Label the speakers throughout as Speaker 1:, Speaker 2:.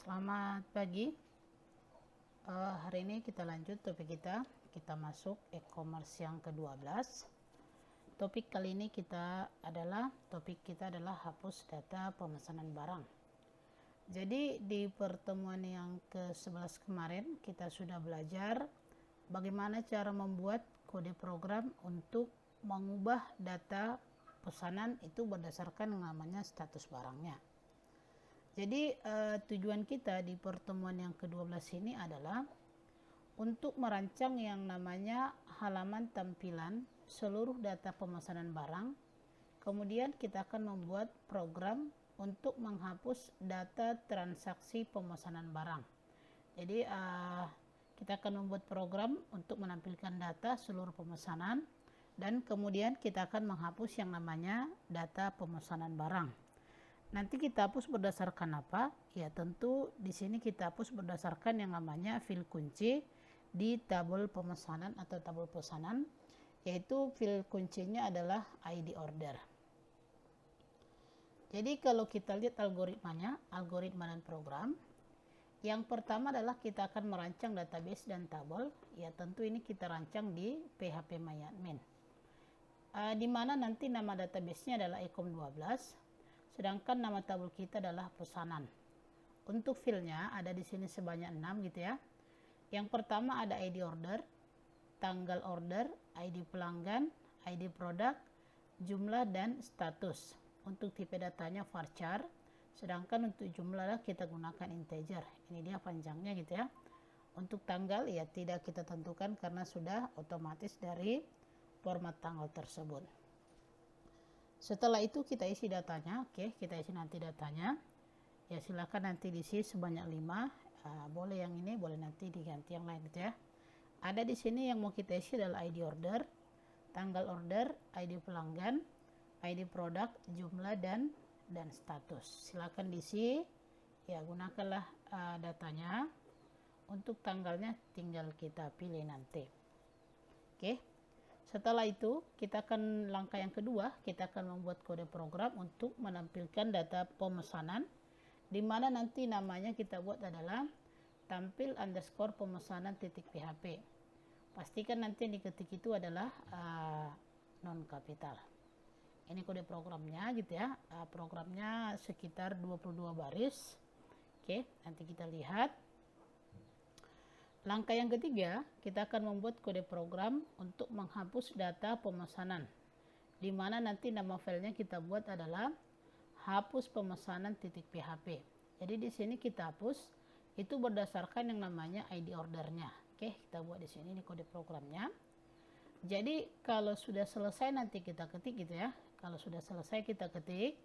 Speaker 1: Selamat pagi. Hari ini kita lanjut topik kita. Kita masuk e-commerce yang ke-12. Topik kali ini topik kita adalah hapus data pemesanan barang. Jadi di pertemuan yang ke-11 kemarin kita sudah belajar bagaimana cara membuat kode program untuk mengubah data pesanan itu berdasarkan namanya status barangnya. Jadi tujuan kita di pertemuan yang ke-12 ini adalah untuk merancang yang namanya halaman tampilan seluruh data pemesanan barang. Kemudian kita akan membuat program untuk menghapus data transaksi pemesanan barang. Jadi kita akan membuat program untuk menampilkan data seluruh pemesanan dan kemudian kita akan menghapus yang namanya data pemesanan barang. Nanti kita hapus berdasarkan apa? Ya tentu di sini kita hapus berdasarkan yang namanya field kunci di tabel pemesanan atau tabel pesanan, yaitu field kuncinya adalah ID order. Jadi kalau kita lihat algoritmanya, algoritma dan program, yang pertama adalah kita akan merancang database dan tabel. Ya tentu ini kita rancang di PHP MyAdmin. Di mana nanti nama database-nya adalah ecom12. Sedangkan nama tabel kita adalah pesanan. Untuk fieldnya ada di sini sebanyak 6 gitu ya. Yang pertama ada ID order, tanggal order, ID pelanggan, ID produk, jumlah dan status. Untuk tipe datanya varchar, sedangkan untuk jumlah kita gunakan integer. Ini dia panjangnya gitu ya. Untuk tanggal ya tidak kita tentukan karena sudah otomatis dari format tanggal tersebut. Setelah itu kita isi datanya, kita isi nanti datanya. Ya silakan nanti diisi sebanyak 5, boleh yang ini, boleh nanti diganti yang lain gitu ya. Ada di sini yang mau kita isi adalah ID order, tanggal order, ID pelanggan, ID produk, jumlah dan status. Silakan diisi, ya gunakanlah datanya. Untuk tanggalnya tinggal kita pilih nanti. Setelah itu, langkah yang kedua, kita akan membuat kode program untuk menampilkan data pemesanan, di mana nanti namanya kita buat adalah tampil underscore pemesanan .php. Pastikan nanti yang diketik itu adalah non kapital. Ini kode programnya gitu ya. Programnya sekitar 22 baris. Nanti kita lihat. Langkah yang ketiga, kita akan membuat kode program untuk menghapus data pemesanan, di mana nanti nama filenya kita buat adalah hapus pemesanan .php. Jadi di sini kita hapus itu berdasarkan yang namanya ID ordernya. Kita buat di sini ini kode programnya. Jadi kalau sudah selesai nanti kita ketik gitu ya. Kalau sudah selesai kita ketik,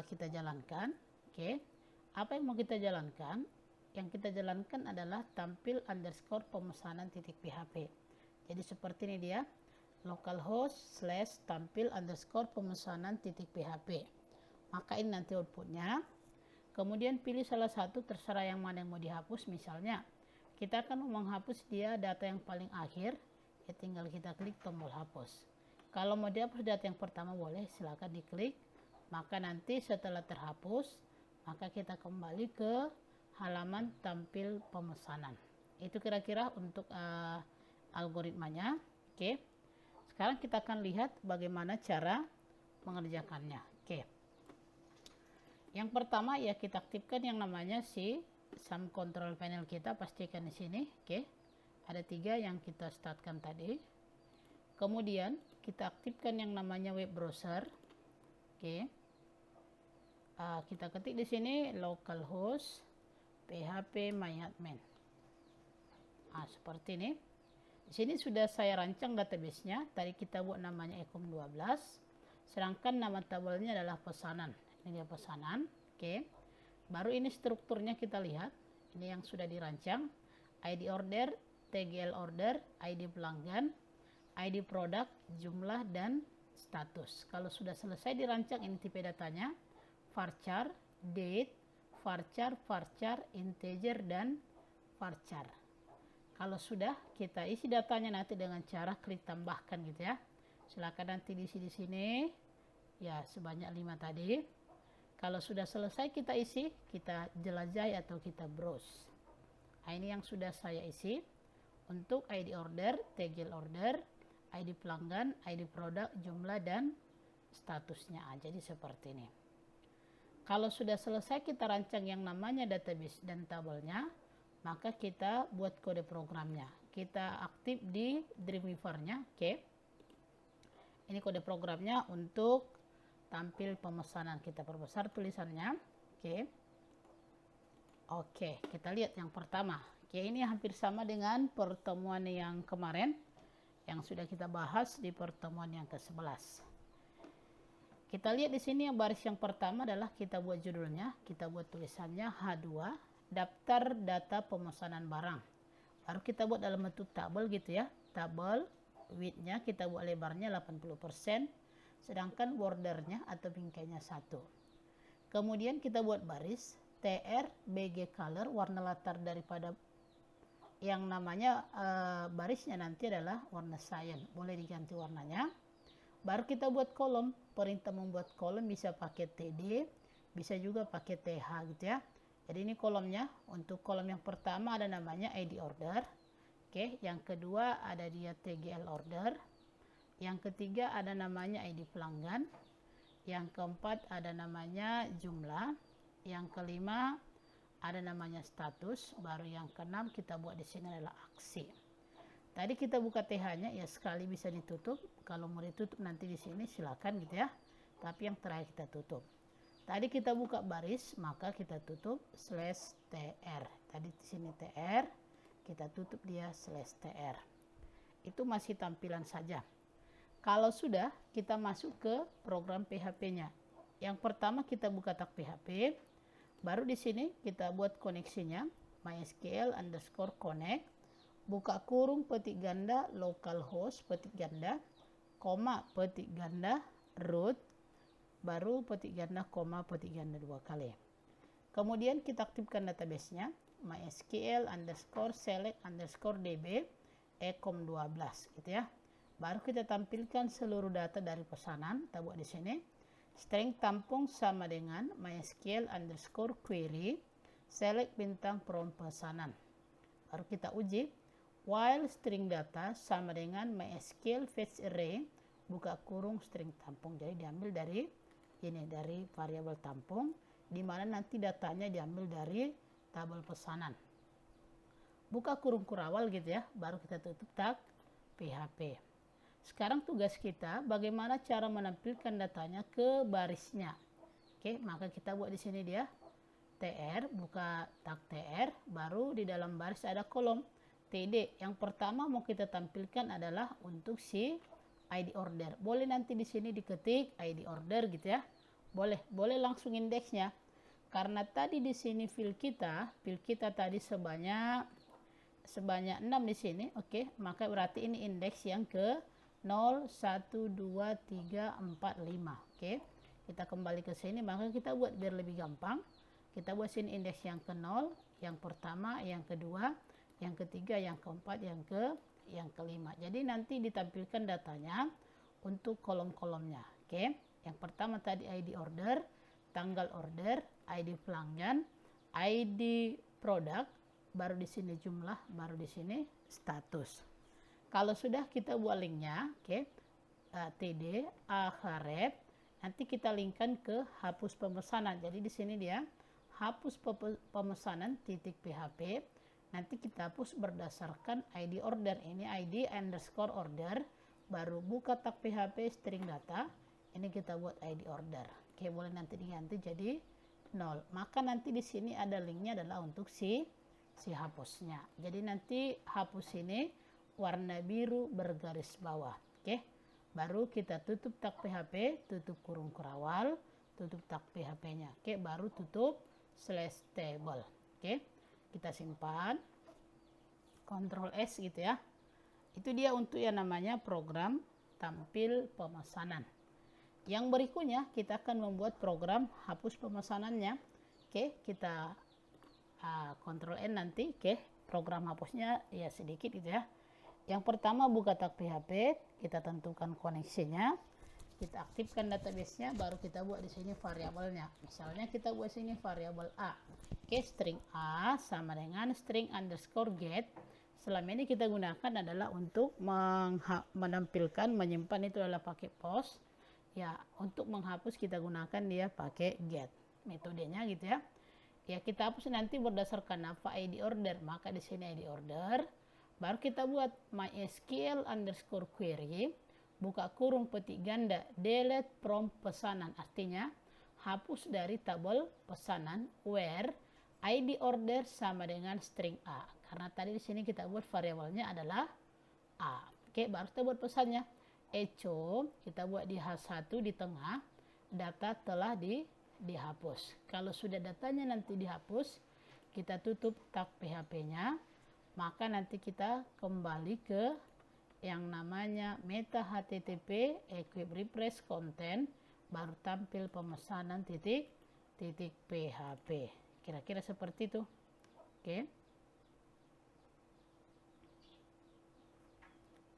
Speaker 1: kita jalankan. Apa yang mau kita jalankan? Yang kita jalankan adalah tampil underscore pemesanan .php. Jadi seperti ini dia, localhost / tampil underscore pemesanan .php. Maka ini nanti outputnya. Kemudian pilih salah satu, terserah yang mana yang mau dihapus. Misalnya kita akan menghapus dia data yang paling akhir, ya tinggal kita klik tombol hapus. Kalau mau dihapus data yang pertama boleh, silakan diklik. Maka nanti setelah terhapus, maka kita kembali ke halaman tampil pemesanan. Itu kira-kira untuk algoritmanya. Sekarang kita akan lihat bagaimana cara mengerjakannya. Yang pertama ya kita aktifkan yang namanya sum control panel kita, pastikan di sini. Ada 3 yang kita startkan tadi. Kemudian kita aktifkan yang namanya web browser. Kita ketik di sini localhost PHP MyAdmin. Seperti ini. Di sini sudah saya rancang database-nya. Tadi kita buat namanya ecom12. Sedangkan nama tabelnya adalah pesanan. Ini dia pesanan. Baru ini strukturnya kita lihat. Ini yang sudah dirancang. ID order, TGL order, ID pelanggan, ID produk, jumlah dan status. Kalau sudah selesai dirancang, ini tipe datanya. Varchar, date, varchar, integer, dan varchar. Kalau sudah, kita isi datanya nanti dengan cara klik tambahkan gitu ya. Silakan nanti diisi di sini. Ya, sebanyak 5 tadi. Kalau sudah selesai kita isi, kita jelajahi atau kita browse. Nah, ini yang sudah saya isi untuk ID order, tagel order, ID pelanggan, ID produk, jumlah, dan statusnya. Jadi seperti ini. Kalau sudah selesai kita rancang yang namanya database dan tabelnya, maka kita buat kode programnya. Kita aktif di Dreamweaver-nya, oke. Ini kode programnya untuk tampil pemesanan. Kita perbesar tulisannya, oke. Oke, kita lihat yang pertama. Oke, ini hampir sama dengan pertemuan yang kemarin yang sudah kita bahas di pertemuan yang ke-11. Kita lihat di sini yang baris yang pertama adalah kita buat judulnya, kita buat tulisannya H2, daftar data pemesanan barang. Baru kita buat dalam bentuk tabel gitu ya. Tabel width-nya kita buat lebarnya 80%, sedangkan bordernya atau bingkainya 1. Kemudian kita buat baris TR BG color, warna latar daripada yang namanya barisnya nanti adalah warna cyan, boleh diganti warnanya. Baru kita buat kolom. Perintah membuat kolom bisa pakai TD, bisa juga pakai TH gitu ya. Jadi ini kolomnya. Untuk kolom yang pertama ada namanya ID order. Oke, yang kedua ada dia TGL order. Yang ketiga ada namanya ID pelanggan. Yang keempat ada namanya jumlah. Yang kelima ada namanya status. Baru yang keenam kita buat di sini adalah aksi. Tadi kita buka TH-nya ya, sekali bisa ditutup. Kalau mau ditutup nanti di sini silakan gitu ya. Tapi yang terakhir kita tutup. Tadi kita buka baris, maka kita tutup /tr. Tadi di sini tr, kita tutup dia /tr. Itu masih tampilan saja. Kalau sudah, kita masuk ke program PHP-nya. Yang pertama kita buka tag PHP. Baru di sini kita buat koneksinya, mysql_connect, buka kurung petik ganda localhost petik ganda, koma petik ganda root, baru petik ganda koma petik ganda 2 kali. Kemudian kita aktifkan database-nya, mysql_select_db ecom12 gitu ya. Baru kita tampilkan seluruh data dari pesanan. Kita buat di sini. String tampung sama dengan mysql_query select bintang from pesanan. Baru kita uji. While string data sama dengan mysql fetch array buka kurung string tampung. Jadi diambil dari ini, dari variabel tampung, di mana nanti datanya diambil dari tabel pesanan. Buka kurung kurawal gitu ya. Baru kita tutup tag PHP. Sekarang tugas kita bagaimana cara menampilkan datanya ke barisnya. Oke, maka kita buat di sini dia TR, buka tag TR, baru di dalam baris ada kolom TD. Yang pertama mau kita tampilkan adalah untuk si ID order. Boleh nanti di sini diketik ID order gitu ya. Boleh langsung indeksnya. Karena tadi di sini file kita tadi sebanyak 6 di sini, oke, maka berarti ini indeks yang ke 0, 1, 2, 3, 4, 5. Oke, kita kembali ke sini, maka kita buat biar lebih gampang. Kita buat sini indeks yang ke 0, yang pertama, yang kedua, yang ketiga, yang keempat, yang kelima. Jadi nanti ditampilkan datanya untuk kolom-kolomnya. Oke, yang pertama tadi ID order, tanggal order, ID pelanggan, ID produk, baru di sini jumlah, baru di sini status. Kalau sudah kita buat linknya, oke, TD Ahref, nanti kita linkkan ke hapus pemesanan. Jadi di sini dia hapus pemesanan .php. Nanti kita hapus berdasarkan ID order. Ini ID_order. Baru buka tag PHP string data. Ini kita buat ID order. Oke, boleh nanti diganti jadi 0. Maka nanti di sini ada linknya adalah untuk si hapusnya. Jadi nanti hapus ini warna biru bergaris bawah. Oke, baru kita tutup tag PHP, tutup kurung kurawal, tutup tag PHP-nya. Oke, baru tutup /table. Oke, kita simpan, Ctrl S gitu ya. Itu dia untuk yang namanya program tampil pemesanan. Yang berikutnya kita akan membuat program hapus pemesanannya. Oke, kita Ctrl N nanti. Oke, program hapusnya ya sedikit gitu ya. Yang pertama buka tag PHP, kita tentukan koneksinya. kita aktifkan database-nya, baru kita buat di sini variabelnya. Misalnya kita buat sini variabel A. Oke, string A sama dengan string underscore get. Selama ini kita gunakan adalah untuk menampilkan, menyimpan itu adalah pakai post. Ya, untuk menghapus kita gunakan dia pakai get. Metodenya gitu ya. Ya, kita hapus nanti berdasarkan apa ID order. Maka di sini ID order. Baru kita buat MySQL underscore query. Buka kurung petik ganda, delete from pesanan. Artinya, hapus dari tabel pesanan where ID order sama dengan string A. Karena tadi di sini kita buat variabelnya adalah A. Oke, baru kita buat pesannya. Echo, kita buat di H1 di tengah, data telah dihapus. Kalau sudah datanya nanti dihapus, kita tutup tag PHP-nya, maka nanti kita kembali ke yang namanya meta HTTP equip refresh content, baru tampil pemesanan titik PHP. Kira-kira seperti itu. Oke.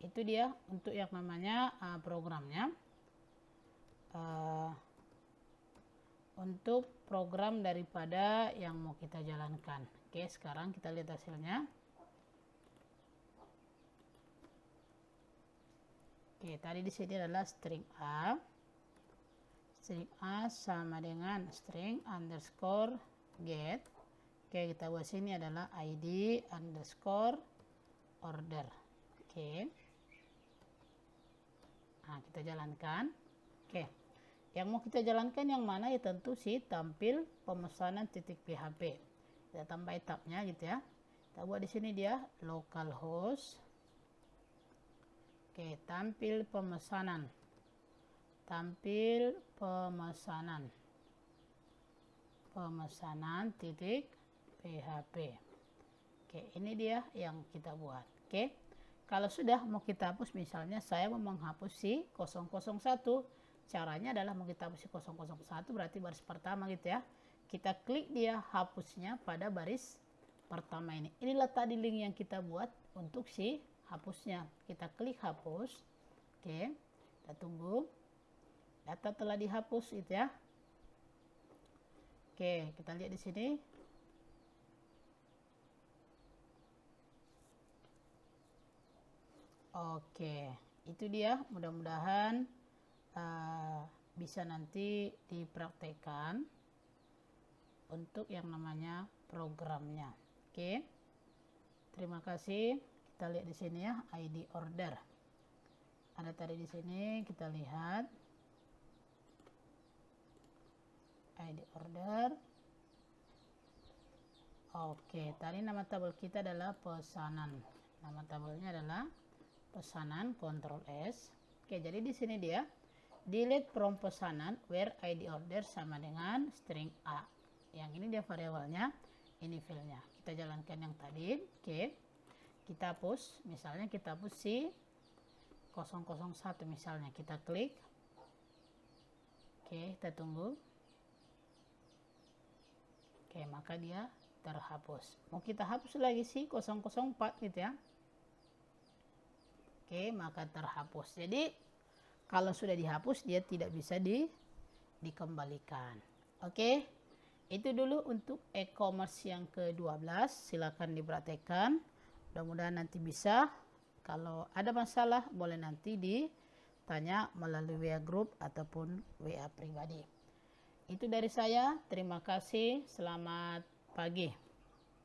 Speaker 1: Itu dia untuk yang namanya programnya. Untuk program daripada yang mau kita jalankan. Oke, sekarang kita lihat hasilnya. Oke, tadi di sini adalah string A. String A sama dengan string underscore get. Oke, kita buat sini adalah ID underscore order. Oke. Nah, kita jalankan. Oke. Yang mau kita jalankan yang mana ya, tentu sih tampil pemesanan titik PHP. Kita tambah tabnya gitu ya. Kita buat di sini dia localhost. Oke, tampil pemesanan. Tampil pemesanan. Pemesanan titik PHP. Oke, ini dia yang kita buat. Oke. Kalau sudah mau kita hapus, misalnya saya mau menghapus si 001. Caranya adalah mau kita hapus si 001 berarti baris pertama gitu ya. Kita klik dia hapusnya pada baris pertama ini. Inilah tadi link yang kita buat untuk si hapusnya. Kita klik hapus. Oke, kita tunggu. Data telah dihapus itu ya. Oke, kita lihat di sini. Oke, itu dia. Mudah-mudahan bisa nanti dipraktekkan untuk yang namanya programnya. Oke, terima kasih. Kita lihat di sini ya, ID order. Ada tadi di sini, kita lihat ID order. Oke, tadi nama tabel kita adalah pesanan. Nama tabelnya adalah pesanan, Ctrl S. Oke, jadi di sini dia delete from pesanan where ID order sama dengan string A. Yang ini dia variabelnya, ini filenya. Kita jalankan yang tadi. Oke. Kita hapus, misalnya kita hapus si 001 misalnya. Kita klik. Oke, kita tunggu. Oke, maka dia terhapus. Mau kita hapus lagi si 004 gitu ya. Oke, maka terhapus. Jadi kalau sudah dihapus dia tidak bisa dikembalikan. Oke, itu dulu untuk e-commerce yang ke-12. Silakan dipraktekkan. Mudah-mudahan nanti bisa. Kalau ada masalah boleh nanti ditanya melalui WA group ataupun WA pribadi. Itu dari saya. Terima kasih. Selamat pagi.